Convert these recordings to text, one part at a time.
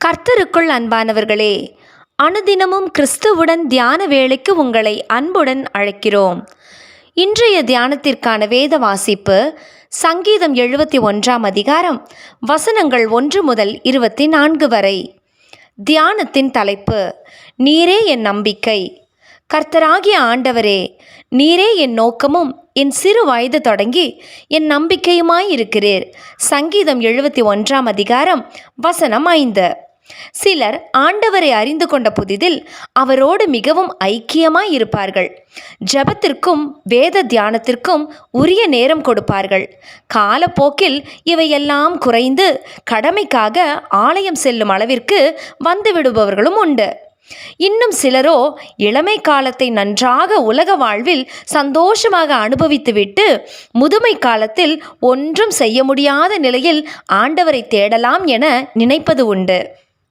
கர்த்தருக்குள் அன்பானவர்களே, அனுதினமும் கிறிஸ்துவுடன் தியான வேளைக்கு உங்களை அன்புடன் அழைக்கிறோம். இன்றைய தியானத்திற்கான வேத வாசிப்பு சங்கீதம் 71 அதிகாரம் வசனங்கள் 1 முதல் 24 வரை. தியானத்தின் தலைப்பு, நீரே என் நம்பிக்கை. கர்த்தராகிய ஆண்டவரே, நீரே என் நோக்கமும் என் சிறு வயது தொடங்கி என் நம்பிக்கையுமாயிருக்கிறீர். சங்கீதம் 71 அதிகாரம் வசனம் 5. சிலர் ஆண்டவரை அறிந்து கொண்ட புதிதில் அவரோடு மிகவும் ஐக்கியமாய் இருப்பார்கள். ஜெபத்திற்கும் வேத தியானத்திற்கும் உரிய நேரம் கொடுப்பார்கள். காலப்போக்கில் இவையெல்லாம் குறைந்து கடமைக்காக ஆலயம் செல்லும் அளவிற்கு வந்துவிடுபவர்களும் உண்டு. இன்னும் சிலரோ இளமை காலத்தை நன்றாக உலக வாழ்வில் சந்தோஷமாக அனுபவித்துவிட்டு முதுமை காலத்தில் ஒன்றும் செய்ய முடியாத நிலையில் ஆண்டவரை தேடலாம் என நினைப்பது உண்டு.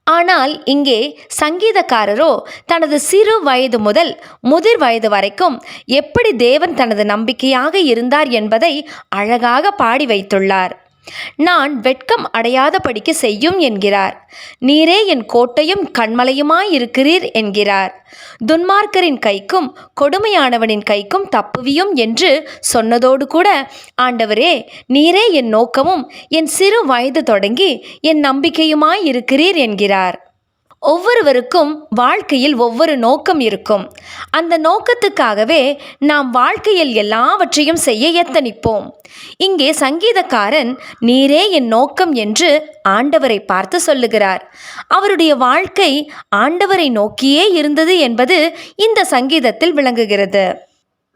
ஆனால் இங்கே சங்கீதக்காரரோ தனது சிறு வயது முதல் முதிர் வயது வரைக்கும் எப்படி தேவன் தனது நம்பிக்கையாக இருந்தார் என்பதை அழகாக பாடி வைத்துள்ளார். நான் வெட்கம் அடையாதபடிக்கு செய்யும் என்கிறார். நீரே என் கோட்டையும் கண்மலையுமாயிருக்கிறீர் என்கிறார். துன்மார்க்கரின் கைக்கும் கொடுமையானவனின் கைக்கும் தப்புவியும் என்று சொன்னதோடு கூட ஆண்டவரே, நீரே என் நோக்கமும் என் சிறு வயது தொடங்கி என் நம்பிக்கையுமாயிருக்கிறீர் என்கிறார். ஒவ்வொருவருக்கும் வாழ்க்கையில் ஒவ்வொரு நோக்கம் இருக்கும். அந்த நோக்கத்துக்காகவே நாம் வாழ்க்கையில் எல்லாவற்றையும் செய்ய எத்தனிப்போம். இங்கே சங்கீதக்காரன் நீரே என் நோக்கம் என்று ஆண்டவரை பார்த்து சொல்லுகிறார். அவருடைய வாழ்க்கை ஆண்டவரை நோக்கியே இருந்தது என்பது இந்த சங்கீதத்தில் விளங்குகிறது.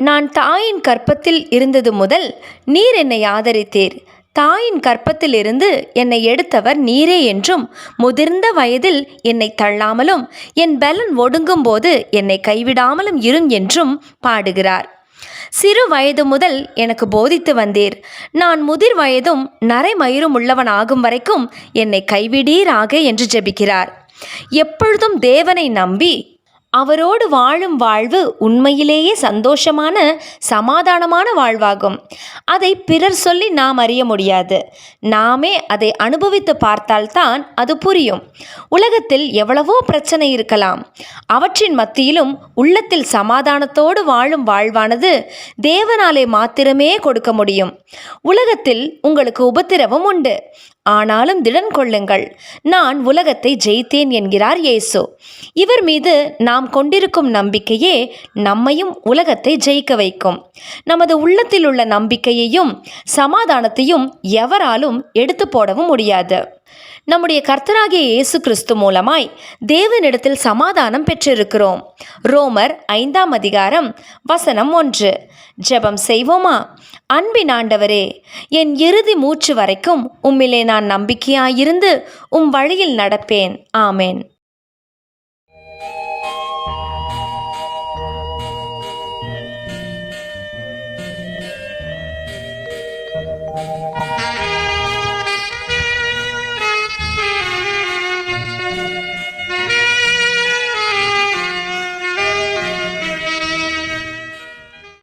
நான் தாயின் கற்பத்தில் இருந்தது முதல் நீர் என்னை ஆதரித்தீர். தாயின் கற்பத்திலிருந்து என்னை எடுத்தவர் நீரே என்றும், முதிர்ந்த வயதில் என்னை தள்ளாமலும் என் பலன் ஒடுங்கும் போது என்னை கைவிடாமலும் இரும் என்றும் பாடுகிறார். சிறு வயது முதல் எனக்கு போதித்து வந்தீர். நான் முதிர் வயதும் நரைமயிரும் உள்ளவனாகும் வரைக்கும் என்னை கைவிடீராக என்று ஜெபிக்கிறார். எப்பொழுதும் தேவனை நம்பி அவரோடு வாழும் வாழ்வு உண்மையிலேயே சந்தோஷமான சமாதானமான வாழ்வாகும். அதை பிறர் சொல்லி நாம் அறிய முடியாது. நாமே அதை அனுபவித்து பார்த்தால்தான் அது புரியும். உலகத்தில் எவ்வளவோ பிரச்சனை இருக்கலாம். அவற்றின் மத்தியிலும் உள்ளத்தில் சமாதானத்தோடு வாழும் வாழ்வானது தேவனாலே மாத்திரமே கொடுக்க முடியும். உலகத்தில் உங்களுக்கு உபத்திரவம் உண்டு, ஆனாலும் திடன் கொள்ளுங்கள், நான் உலகத்தை ஜெயித்தேன் என்கிறார் இயேசு. இவர் மீது நாம் கொண்டிருக்கும் நம்பிக்கையே நம்மையும் உலகத்தை ஜெயிக்க வைக்கும். நமது உள்ளத்தில் உள்ள நம்பிக்கையையும் சமாதானத்தையும் எவராலும் எடுத்து போடவும் முடியாது. நம்முடைய கர்த்தராகிய இயேசு கிறிஸ்து மூலமாய் தேவனிடத்தில் சமாதானம் பெற்றிருக்கிறோம். ரோமர் 5 அதிகாரம் வசனம் 1. ஜெபம் செய்வோமா? அன்பின் ஆண்டவரே, என் இறுதி மூச்சு வரைக்கும் உம்மிலே நான் நம்பிக்கையாயிருந்து உம் வழியில் நடப்பேன். ஆமேன்.